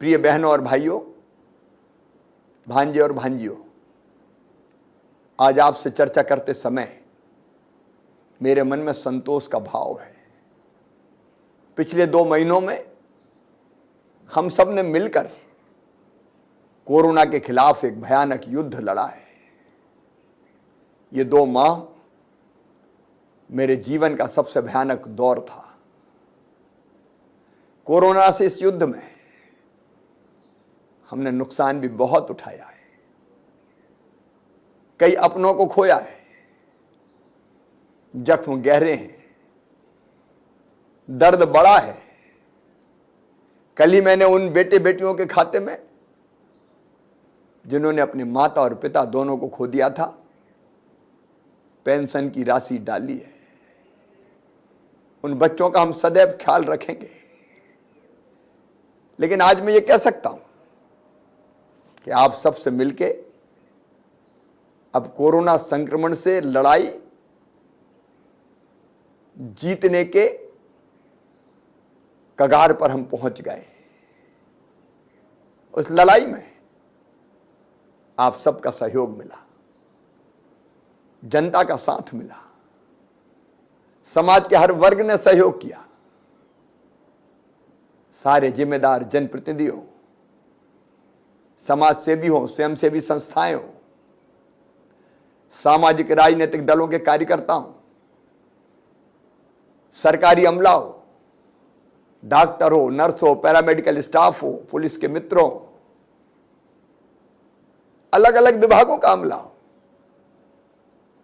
प्रिय बहनों और भाइयों, भांजे और भांजियों, आज आपसे चर्चा करते समय मेरे मन में संतोष का भाव है। पिछले 2 महीनों में हम सब ने मिलकर कोरोना के खिलाफ एक भयानक युद्ध लड़ा है। ये 2 माह मेरे जीवन का सबसे भयानक दौर था। कोरोना से इस युद्ध में हमने नुकसान भी बहुत उठाया है, कई अपनों को खोया है, जख्म गहरे हैं, दर्द बड़ा है। कल ही मैंने उन बेटे बेटियों के खाते में जिन्होंने अपने माता और पिता दोनों को खो दिया था, पेंशन की राशि डाली है। उन बच्चों का हम सदैव ख्याल रखेंगे। लेकिन आज मैं ये कह सकता हूं कि आप सबसे मिलके अब कोरोना संक्रमण से लड़ाई जीतने के कगार पर हम पहुंच गए। उस लड़ाई में आप सबका सहयोग मिला, जनता का साथ मिला, समाज के हर वर्ग ने सहयोग किया। सारे जिम्मेदार जनप्रतिनिधि हो, समाज सेवी हो, स्वयंसेवी संस्थाएं हो, सामाजिक राजनीतिक दलों के कार्यकर्ता हो, सरकारी अमला हो, डॉक्टर हो, नर्स हो, पैरामेडिकल स्टाफ हो, पुलिस के मित्रों, अलग अलग विभागों का अमला हो,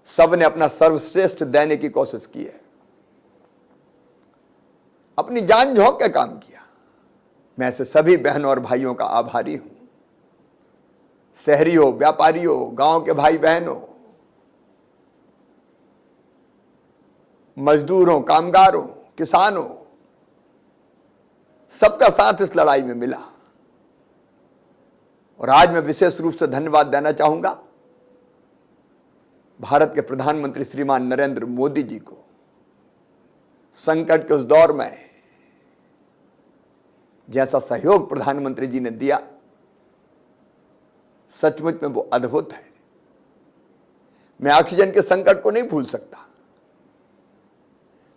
सबने अपना सर्वश्रेष्ठ देने की कोशिश की है, अपनी जान झोंक के काम किया। मैं ऐसे सभी बहनों और भाइयों का आभारी हूं। शहरी हो, व्यापारी हो, गांव के भाई बहन हो, मजदूर हो, कामगार हो, किसान हो, सबका साथ इस लड़ाई में मिला। और आज मैं विशेष रूप से धन्यवाद देना चाहूंगा भारत के प्रधानमंत्री श्रीमान नरेंद्र मोदी जी को। संकट के उस दौर में जैसा सहयोग प्रधानमंत्री जी ने दिया, सचमुच में वो अद्भुत है। मैं ऑक्सीजन के संकट को नहीं भूल सकता।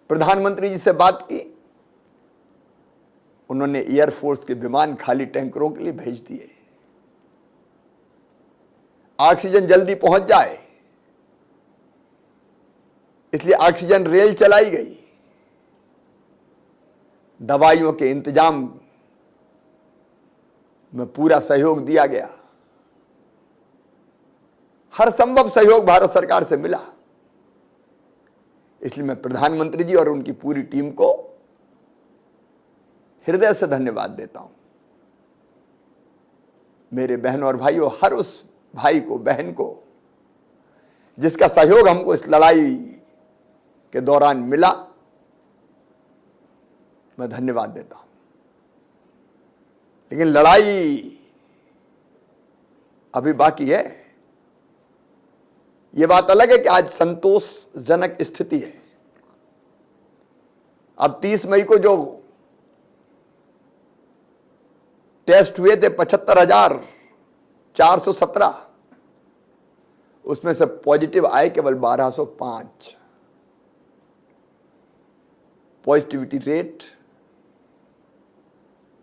प्रधानमंत्री जी से बात की, उन्होंने एयरफोर्स के विमान खाली टैंकरों के लिए भेज दिए, ऑक्सीजन जल्दी पहुंच जाए, इसलिए ऑक्सीजन रेल चलाई गई, दवाइयों के इंतजाम में पूरा सहयोग दिया गया। हर संभव सहयोग भारत सरकार से मिला। इसलिए मैं प्रधानमंत्री जी और उनकी पूरी टीम को हृदय से धन्यवाद देता हूं। मेरे बहनों और भाइयों, हर उस भाई को, बहन को जिसका सहयोग हमको इस लड़ाई के दौरान मिला, मैं धन्यवाद देता हूं। लेकिन लड़ाई अभी बाकी है। यह बात अलग है कि आज संतोषजनक स्थिति है। अब 30 मई को जो टेस्ट हुए थे 75,417, उसमें से पॉजिटिव आए केवल 1205। पॉजिटिविटी रेट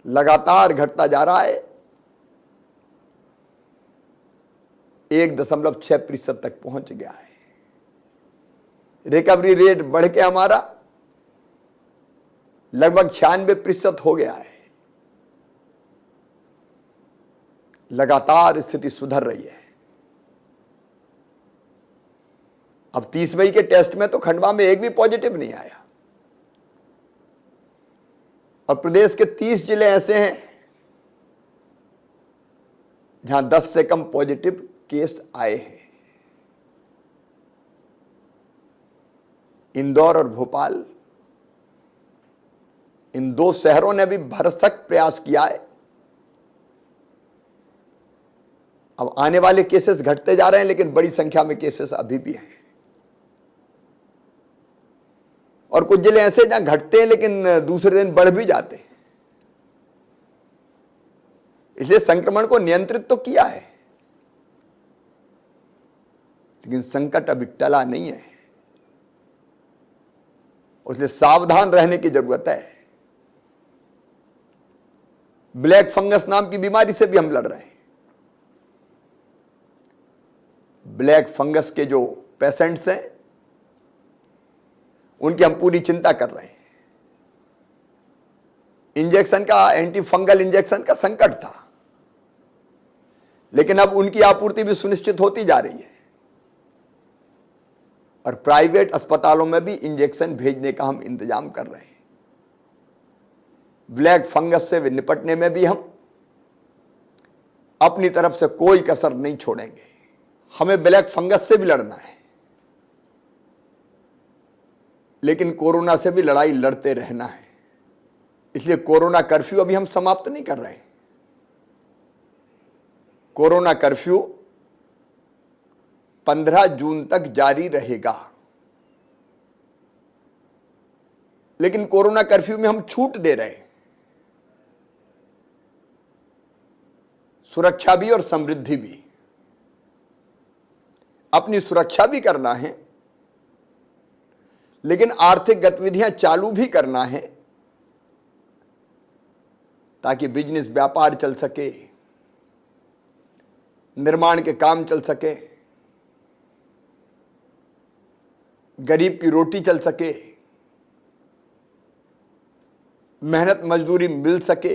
लगातार घटता जा रहा है, 1.6% तक पहुंच गया है। रिकवरी रेट बढ़ के हमारा लगभग 96% हो गया है। लगातार स्थिति सुधर रही है। अब 30 मई के टेस्ट में तो खंडवा में एक भी पॉजिटिव नहीं आया। और प्रदेश के 30 जिले ऐसे हैं जहां 10 से कम पॉजिटिव केस आए हैं। इंदौर और भोपाल, इन 2 शहरों ने भी भरसक प्रयास किया है। अब आने वाले केसेस घटते जा रहे हैं, लेकिन बड़ी संख्या में केसेस अभी भी हैं। और कुछ जिले ऐसे जहां घटते हैं लेकिन दूसरे दिन बढ़ भी जाते हैं। इसलिए संक्रमण को नियंत्रित तो किया है, लेकिन संकट अभी टला नहीं है, इसलिए सावधान रहने की जरूरत है। ब्लैक फंगस नाम की बीमारी से भी हम लड़ रहे हैं। ब्लैक फंगस के जो पेशेंट्स हैं उनकी हम पूरी चिंता कर रहे हैं। इंजेक्शन का, एंटी फंगल इंजेक्शन का संकट था, लेकिन अब उनकी आपूर्ति भी सुनिश्चित होती जा रही है और प्राइवेट अस्पतालों में भी इंजेक्शन भेजने का हम इंतजाम कर रहे हैं। ब्लैक फंगस से निपटने में भी हम अपनी तरफ से कोई कसर नहीं छोड़ेंगे। हमें ब्लैक फंगस से भी लड़ना है, लेकिन कोरोना से भी लड़ाई लड़ते रहना है। इसलिए कोरोना कर्फ्यू अभी हम समाप्त नहीं कर रहे हैं। कोरोना कर्फ्यू 15 जून तक जारी रहेगा, लेकिन कोरोना कर्फ्यू में हम छूट दे रहे हैं, सुरक्षा भी और समृद्धि भी। अपनी सुरक्षा भी करना है, लेकिन आर्थिक गतिविधियां चालू भी करना है, ताकि बिजनेस, व्यापार चल सके, निर्माण के काम चल सके, गरीब की रोटी चल सके, मेहनत मजदूरी मिल सके।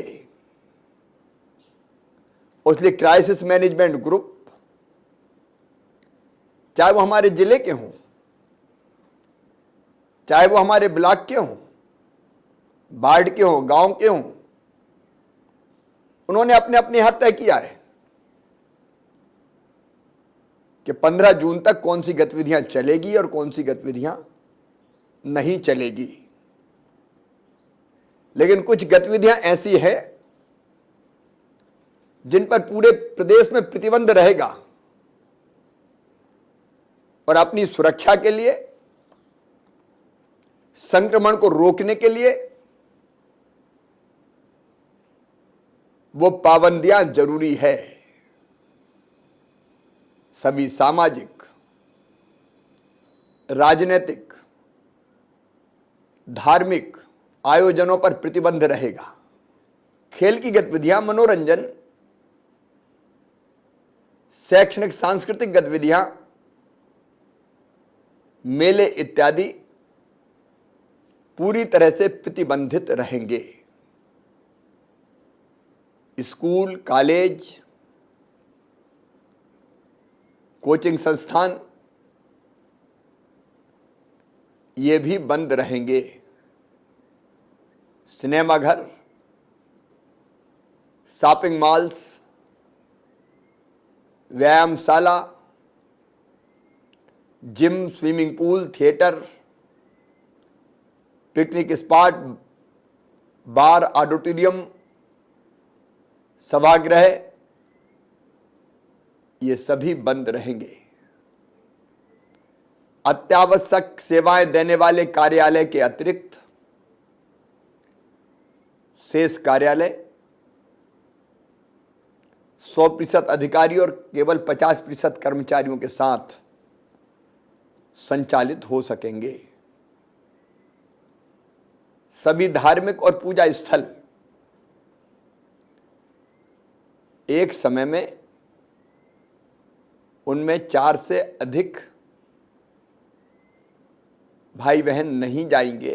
इसलिए क्राइसिस मैनेजमेंट ग्रुप, चाहे वो हमारे जिले के हों, चाहे वो हमारे ब्लॉक के हों, वार्ड के हों, गांव के हों, उन्होंने अपने अपने हद तय किया है कि 15 जून तक कौन सी गतिविधियां चलेगी और कौन सी गतिविधियां नहीं चलेगी। लेकिन कुछ गतिविधियां ऐसी है जिन पर पूरे प्रदेश में प्रतिबंध रहेगा, और अपनी सुरक्षा के लिए, संक्रमण को रोकने के लिए वो पाबंदियां जरूरी है। सभी सामाजिक, राजनीतिक, धार्मिक आयोजनों पर प्रतिबंध रहेगा। खेल की गतिविधियां, मनोरंजन, शैक्षणिक सांस्कृतिक गतिविधियां, मेले इत्यादि पूरी तरह से प्रतिबंधित रहेंगे। स्कूल, कॉलेज, कोचिंग संस्थान ये भी बंद रहेंगे। सिनेमाघर, शॉपिंग मॉल्स, व्यायामशाला, gym, swimming pool, theatre, picnic spot, bar, auditorium, सभागृह, ये सभी बंद रहेंगे। अत्यावश्यक सेवाएं देने वाले कार्यालय के अतिरिक्त शेष कार्यालय 100% अधिकारी और केवल 50% कर्मचारियों के साथ संचालित हो सकेंगे। सभी धार्मिक और पूजा स्थल एक समय में उनमें 4 से अधिक भाई बहन नहीं जाएंगे,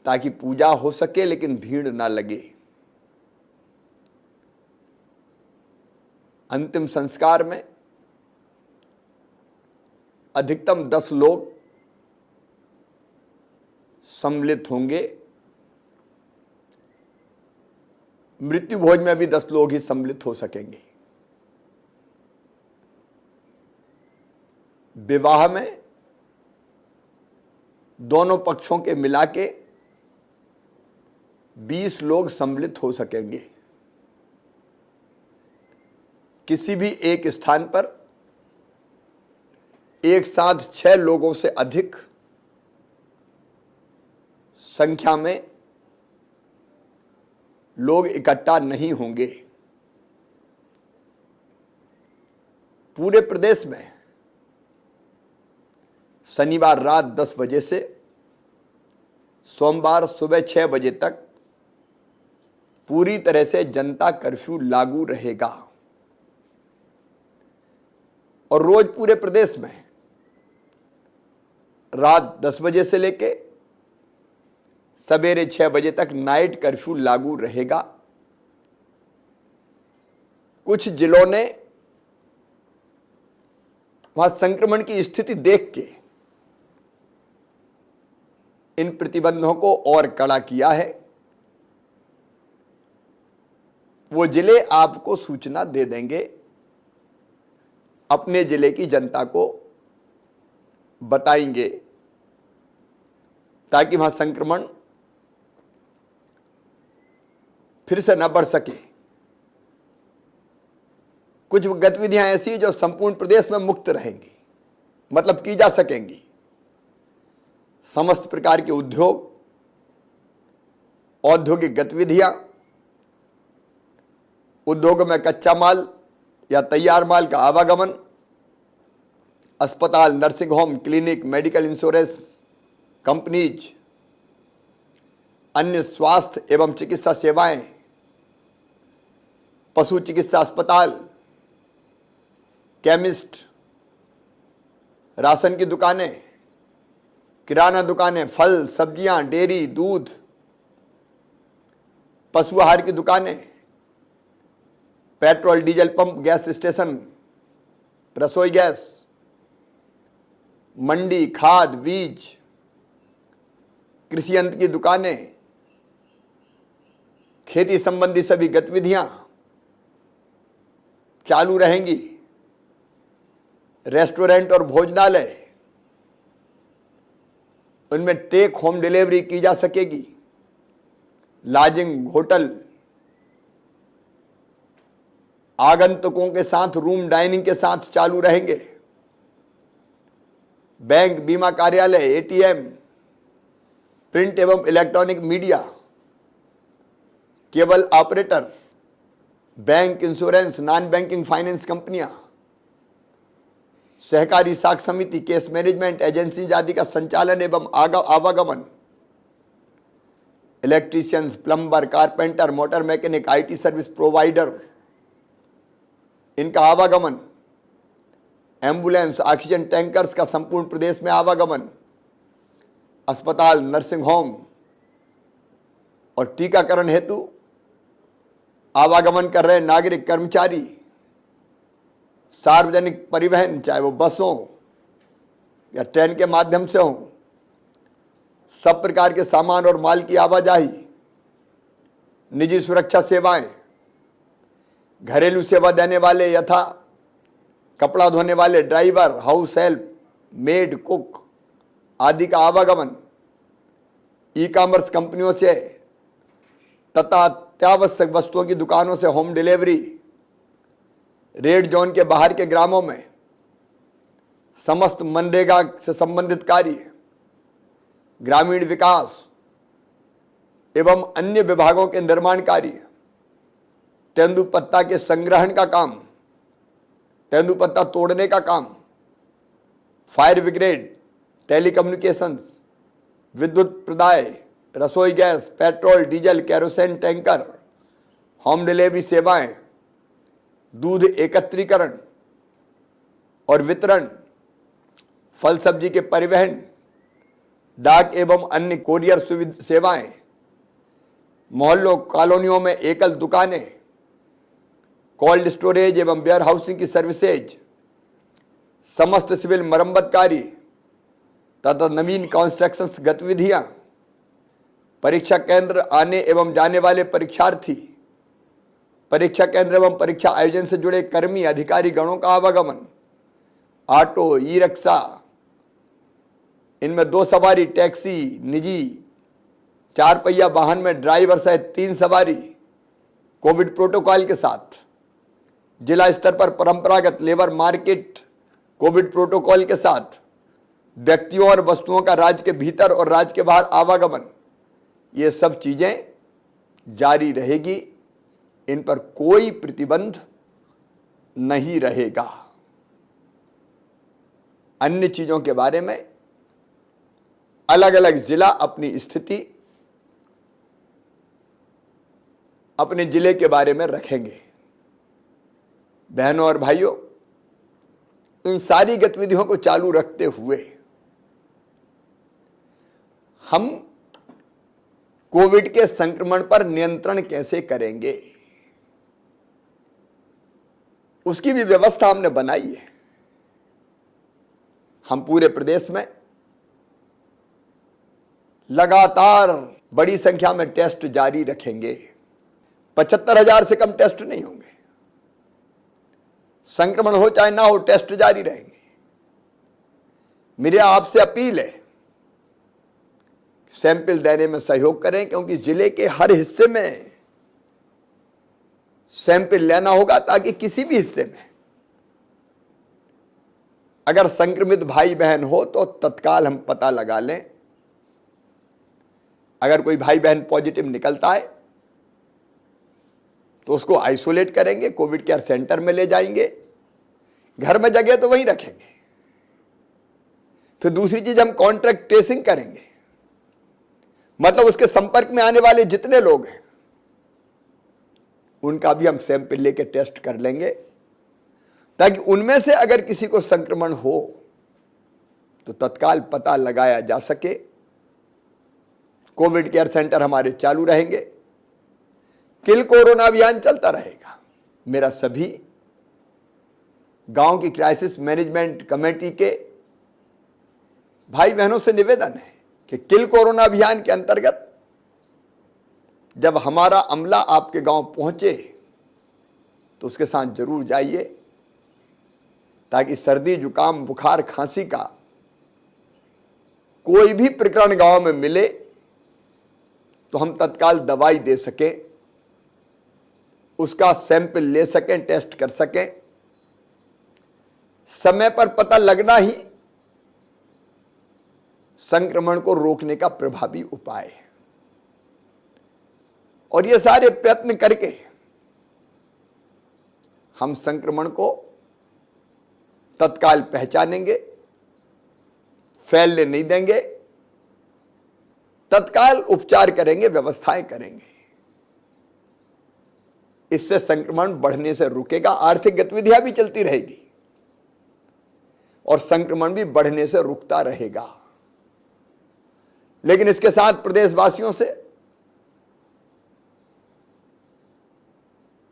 ताकि पूजा हो सके लेकिन भीड़ ना लगे। अंतिम संस्कार में अधिकतम 10 लोग सम्मिलित होंगे। मृत्यु भोज में भी 10 लोग ही सम्मिलित हो सकेंगे। विवाह में दोनों पक्षों के मिला के 20 लोग सम्मिलित हो सकेंगे। किसी भी एक स्थान पर एक साथ 6 लोगों से अधिक संख्या में लोग इकट्ठा नहीं होंगे। पूरे प्रदेश में शनिवार रात 10 बजे से सोमवार सुबह 6 बजे तक पूरी तरह से जनता कर्फ्यू लागू रहेगा और रोज पूरे प्रदेश में रात 10 बजे से लेके सवेरे 6 बजे तक नाइट कर्फ्यू लागू रहेगा। कुछ जिलों ने वहां संक्रमण की स्थिति देख के इन प्रतिबंधों को और कड़ा किया है। वो जिले आपको सूचना दे देंगे, अपने जिले की जनता को बताएंगे ताकि वहां संक्रमण फिर से न बढ़ सके। कुछ गतिविधियां ऐसी जो संपूर्ण प्रदेश में मुक्त रहेंगी, मतलब की जा सकेंगी। समस्त प्रकार के उद्योग, औद्योगिक गतिविधियां, उद्योग में कच्चा माल या तैयार माल का आवागमन, अस्पताल, nursing home, clinic, medical insurance companies, अन्य स्वास्थ्य एवं चिकित्सा सेवाएं, पशु चिकित्सा अस्पताल, केमिस्ट, राशन की दुकानें, किराना दुकानें, फल सब्जियां, डेयरी, दूध, पशु आहार की दुकानें, petrol diesel pump, gas station, रसोई गैस, मंडी, खाद बीज, कृषि यंत्र की दुकानें, खेती संबंधी सभी गतिविधियां चालू रहेंगी। रेस्टोरेंट और भोजनालय, उनमें टेक होम डिलीवरी की जा सकेगी। लॉजिंग, होटल, आगंतुकों के साथ रूम डाइनिंग के साथ चालू रहेंगे। बैंक, बीमा कार्यालय, एटीएम, प्रिंट एवं electronic media, cable operator, bank, insurance, non banking finance कंपनियां, सहकारी साख समिति, केस मैनेजमेंट एजेंसी आदि का संचालन एवं आवागमन, electricians, plumber, carpenter, motor mechanic, IT service provider, इनका आवागमन, एम्बुलेंस, ऑक्सीजन टैंकर्स का संपूर्ण प्रदेश में आवागमन, अस्पताल, नर्सिंग होम और टीकाकरण हेतु आवागमन कर रहे नागरिक, कर्मचारी, सार्वजनिक परिवहन, चाहे वो बसों या ट्रेन के माध्यम से हो, सब प्रकार के सामान और माल की आवाजाही, निजी सुरक्षा सेवाएं, घरेलू सेवा देने वाले यथा कपड़ा धोने वाले, driver, house help, made, cook आदि का आवागमन, ई कॉमर्स कंपनियों से तथा अत्यावश्यक वस्तुओं की दुकानों से होम डिलीवरी, रेड जोन के बाहर के ग्रामों में समस्त मनरेगा से संबंधित कार्य, ग्रामीण विकास एवं अन्य विभागों के निर्माण कार्य, तेंदुपत्ता के संग्रहण का काम, तेंदुपत्ता तोड़ने का काम, फायर ब्रिगेड, टेलीकम्युनिकेशंस, विद्युत प्रदाय, रसोई gas, petrol diesel, kerosene tanker, home delivery सेवाएं, दूध एकत्रीकरण और वितरण, फल सब्जी के परिवहन, डाक एवं अन्य कोरियर सेवाएं, मोहल्लों कॉलोनियों में एकल दुकानें, कोल्ड स्टोरेज एवं वेयर हाउसिंग की सर्विसेज, समस्त सिविल मरम्मत कार्य तथा नवीन कंस्ट्रक्शन गतिविधियां, परीक्षा केंद्र आने एवं जाने वाले परीक्षार्थी, परीक्षा केंद्र एवं परीक्षा आयोजन से जुड़े कर्मी, अधिकारी गणों का आवागमन, ऑटो, ई रिक्शा, इनमें 2 सवारी, टैक्सी, निजी 4 पहिया वाहन में ड्राइवर सहित 3 सवारी, कोविड प्रोटोकॉल के साथ, जिला स्तर पर परंपरागत लेबर मार्केट कोविड प्रोटोकॉल के साथ, व्यक्तियों और वस्तुओं का राज्य के भीतर और राज्य के बाहर आवागमन, ये सब चीजें जारी रहेगी, इन पर कोई प्रतिबंध नहीं रहेगा। अन्य चीजों के बारे में अलग अलग जिला अपनी स्थिति अपने जिले के बारे में रखेंगे। बहनों और भाइयों, इन सारी गतिविधियों को चालू रखते हुए हम कोविड के संक्रमण पर नियंत्रण कैसे करेंगे, उसकी भी व्यवस्था हमने बनाई है। हम पूरे प्रदेश में लगातार बड़ी संख्या में टेस्ट जारी रखेंगे। 75,000 से कम टेस्ट नहीं होंगे। संक्रमण हो चाहे ना हो, टेस्ट जारी रहेंगे। मेरी आपसे अपील है, सैंपल देने में सहयोग करें, क्योंकि जिले के हर हिस्से में सैंपल लेना होगा, ताकि किसी भी हिस्से में अगर संक्रमित भाई बहन हो तो तत्काल हम पता लगा लें। अगर कोई भाई बहन पॉजिटिव निकलता है तो उसको आइसोलेट करेंगे, कोविड केयर सेंटर में ले जाएंगे, घर में जगह तो वहीं रखेंगे। फिर दूसरी चीज, हम कॉन्ट्रैक्ट ट्रेसिंग करेंगे, मतलब उसके संपर्क में आने वाले जितने लोग हैं उनका भी हम सैंपल लेके टेस्ट कर लेंगे, ताकि उनमें से अगर किसी को संक्रमण हो तो तत्काल पता लगाया जा सके। कोविड केयर सेंटर हमारे चालू रहेंगे, किल कोरोना अभियान चलता रहेगा। मेरा सभी गांव की क्राइसिस मैनेजमेंट कमेटी के भाई बहनों से निवेदन है कि किल कोरोना अभियान के अंतर्गत जब हमारा अमला आपके गांव पहुंचे तो उसके साथ जरूर जाइए, ताकि सर्दी जुकाम बुखार खांसी का कोई भी प्रकरण गांव में मिले तो हम तत्काल दवाई दे सकें, उसका सैंपल ले सकें, टेस्ट कर सकें। समय पर पता लगना ही संक्रमण को रोकने का प्रभावी उपाय है। और ये सारे प्रयत्न करके हम संक्रमण को तत्काल पहचानेंगे, फैलने नहीं देंगे, तत्काल उपचार करेंगे, व्यवस्थाएं करेंगे। इससे संक्रमण बढ़ने से रुकेगा, आर्थिक गतिविधियां भी चलती रहेगी और संक्रमण भी बढ़ने से रुकता रहेगा। लेकिन इसके साथ प्रदेशवासियों से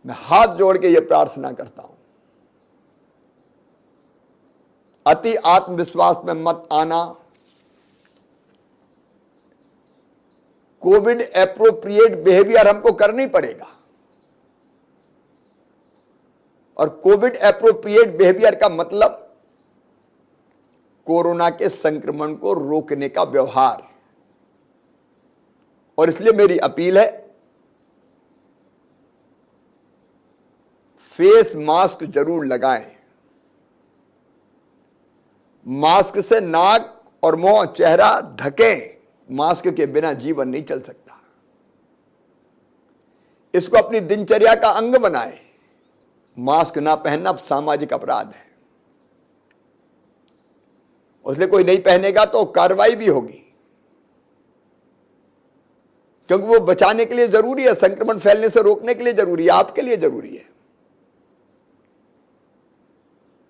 मैं हाथ जोड़ के यह प्रार्थना करता हूं, अति आत्मविश्वास में मत आना। कोविड एप्रोप्रिएट बिहेवियर हमको करना ही पड़ेगा, और कोविड एप्रोप्रिएट बिहेवियर का मतलब कोरोना के संक्रमण को रोकने का व्यवहार। और इसलिए मेरी अपील है, फेस मास्क जरूर लगाएं। मास्क से नाक और मुंह चेहरा ढकें, मास्क के बिना जीवन नहीं चल सकता। इसको अपनी दिनचर्या का अंग बनाएं। मास्क ना पहनना सामाजिक अपराध है, उसलिए कोई नहीं पहनेगा तो कार्रवाई भी होगी, क्योंकि वो बचाने के लिए जरूरी है, संक्रमण फैलने से रोकने के लिए जरूरी है, आपके लिए जरूरी है।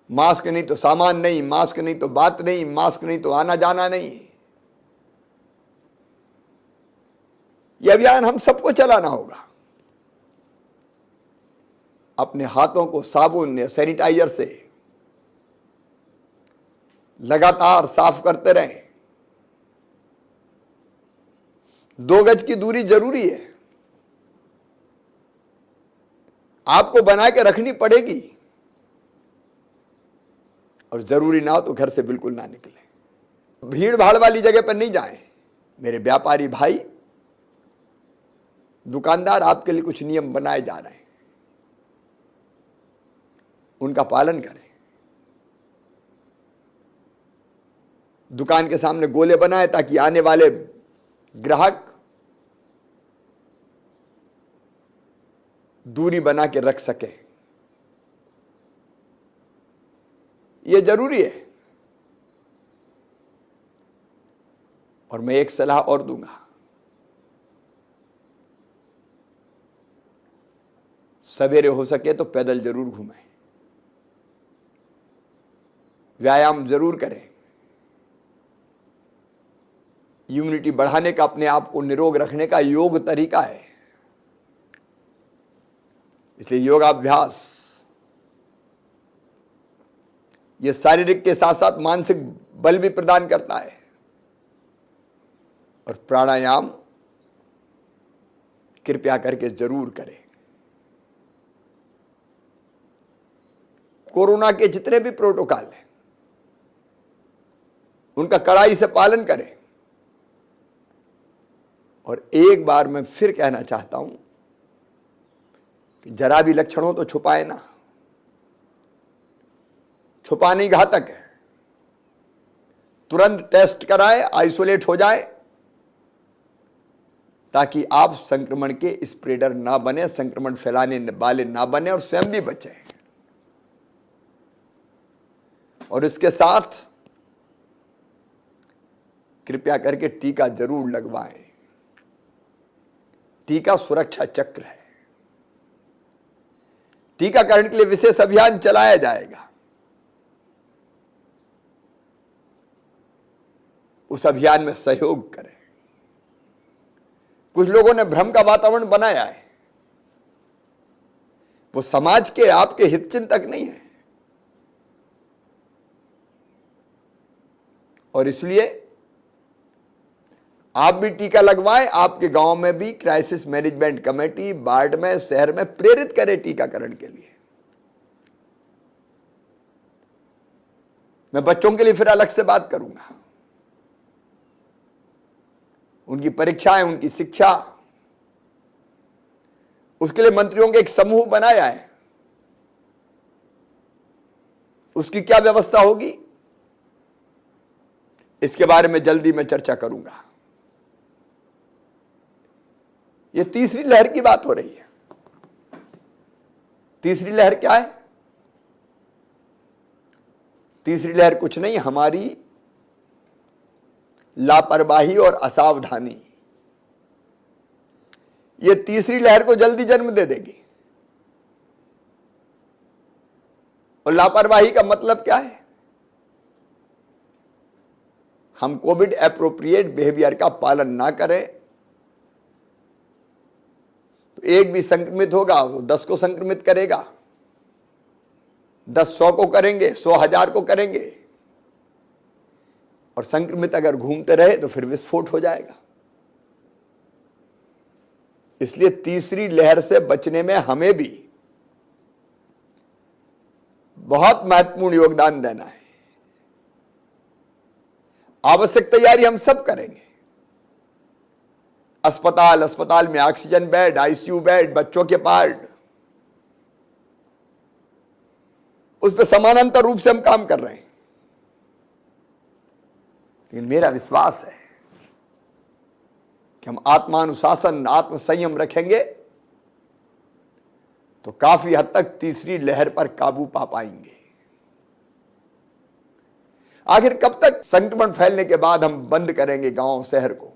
मास्क नहीं तो सामान नहीं, मास्क नहीं तो बात नहीं, मास्क नहीं तो आना जाना नहीं। यह अभियान हम सबको चलाना होगा। अपने हाथों को साबुन या सैनिटाइजर से लगातार साफ करते रहें। 2 गज की दूरी जरूरी है, आपको बना के रखनी पड़ेगी, और जरूरी ना हो तो घर से बिल्कुल ना निकलें। भीड़ भाड़ वाली जगह पर नहीं जाएं। मेरे व्यापारी भाई, दुकानदार, आपके लिए कुछ नियम बनाए जा रहे हैं, उनका पालन करें। दुकान के सामने गोले बनाए ताकि आने वाले ग्राहक दूरी बना के रख सकें, यह जरूरी है। और मैं एक सलाह और दूंगा, सवेरे हो सके तो पैदल जरूर घूमें, व्यायाम जरूर करें। इम्यूनिटी बढ़ाने का, अपने आप को निरोग रखने का योग तरीका है। इसलिए योगाभ्यास ये शारीरिक के साथ साथ मानसिक बल भी प्रदान करता है। और प्राणायाम कृपया करके जरूर करें। कोरोना के जितने भी प्रोटोकॉल हैं उनका कड़ाई से पालन करें। और एक बार मैं फिर कहना चाहता हूं कि जरा भी लक्षण हो तो छुपाए ना, छुपाना ही घातक है। तुरंत टेस्ट कराएं, आइसोलेट हो जाए, ताकि आप संक्रमण के स्प्रेडर ना बने, संक्रमण फैलाने वाले ना बने और स्वयं भी बचें। और इसके साथ कृपया करके टीका जरूर लगवाएं। टीका सुरक्षा चक्र है। टीकाकरण के लिए विशेष अभियान चलाया जाएगा। उस अभियान में सहयोग करें। कुछ लोगों ने भ्रम का वातावरण बनाया है, वो समाज के, आपके हित चिंतक नहीं है। और इसलिए आप भी टीका लगवाएं। आपके गांव में भी क्राइसिस मैनेजमेंट कमेटी, वार्ड में, शहर में प्रेरित करें टीकाकरण के लिए। मैं बच्चों के लिए फिर अलग से बात करूंगा। उनकी परीक्षाएं, उनकी शिक्षा, उसके लिए मंत्रियों के एक समूह बनाया है। उसकी क्या व्यवस्था होगी, इसके बारे में जल्दी मैं चर्चा करूंगा। यह तीसरी लहर की बात हो रही है। तीसरी लहर क्या है? तीसरी लहर कुछ नहीं, हमारी लापरवाही और असावधानी। यह तीसरी लहर को जल्दी जन्म दे देगी। और लापरवाही का मतलब क्या है? हम कोविड एप्रोप्रिएट बिहेवियर का पालन ना करें तो एक भी संक्रमित होगा वो 10 को संक्रमित करेगा, 10 100 को करेंगे, 100 1000 को करेंगे। और संक्रमित अगर घूमते रहे तो फिर विस्फोट हो जाएगा। इसलिए तीसरी लहर से बचने में हमें भी बहुत महत्वपूर्ण योगदान देना है। आवश्यक तैयारी हम सब करेंगे। अस्पताल में ऑक्सीजन बेड, आईसीयू बेड, बच्चों के पार्ट, उस पर समानांतर रूप से हम काम कर रहे हैं। लेकिन मेरा विश्वास है कि हम आत्मानुशासन, आत्मसंयम रखेंगे तो काफी हद तक तीसरी लहर पर काबू पा पाएंगे। आखिर कब तक संक्रमण फैलने के बाद हम बंद करेंगे गांव शहर को?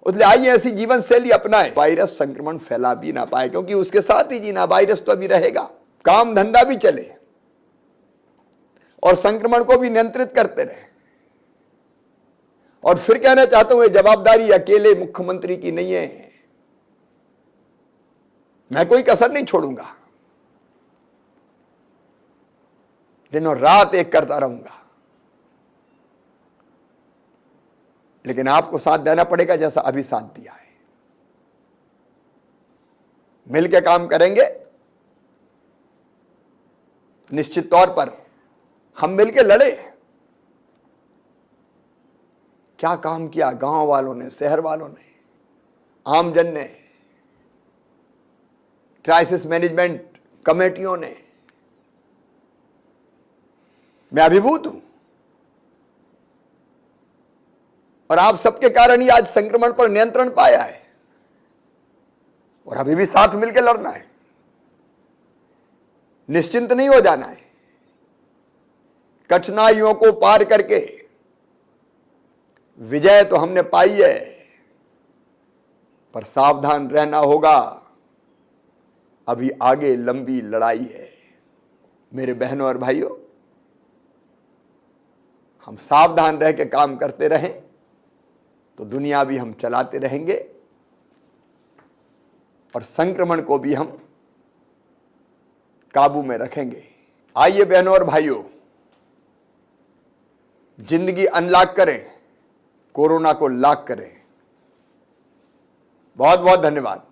इसलिए आइए ऐसी जीवन शैली अपनाएं, वायरस संक्रमण फैला भी ना पाए, क्योंकि उसके साथ ही जीना, वायरस तो अभी रहेगा, काम धंधा भी चले और संक्रमण को भी नियंत्रित करते रहे। और फिर कहना चाहता हूं, ये जवाबदारी अकेले मुख्यमंत्री की नहीं है। मैं कोई कसर नहीं छोड़ूंगा, दिन और रात एक करता रहूंगा। लेकिन आपको साथ देना पड़ेगा, जैसा अभी साथ दिया है। मिलकर काम करेंगे, निश्चित तौर पर हम मिलकर लड़े। क्या काम किया गांव वालों ने, शहर वालों ने, आमजन ने, क्राइसिस मैनेजमेंट कमेटियों ने। मैं अभिभूत हूं और आप सबके कारण ही आज संक्रमण पर नियंत्रण पाया है। और अभी भी साथ मिलकर लड़ना है, निश्चिंत नहीं हो जाना है। कठिनाइयों को पार करके विजय तो हमने पाई है, पर सावधान रहना होगा, अभी आगे लंबी लड़ाई है। मेरे बहनों और भाइयों, हम सावधान रह के काम करते रहें तो दुनिया भी हम चलाते रहेंगे और संक्रमण को भी हम काबू में रखेंगे। आइए बहनों और भाइयों, जिंदगी अनलॉक करें, कोरोना को लॉक करें। बहुत बहुत धन्यवाद।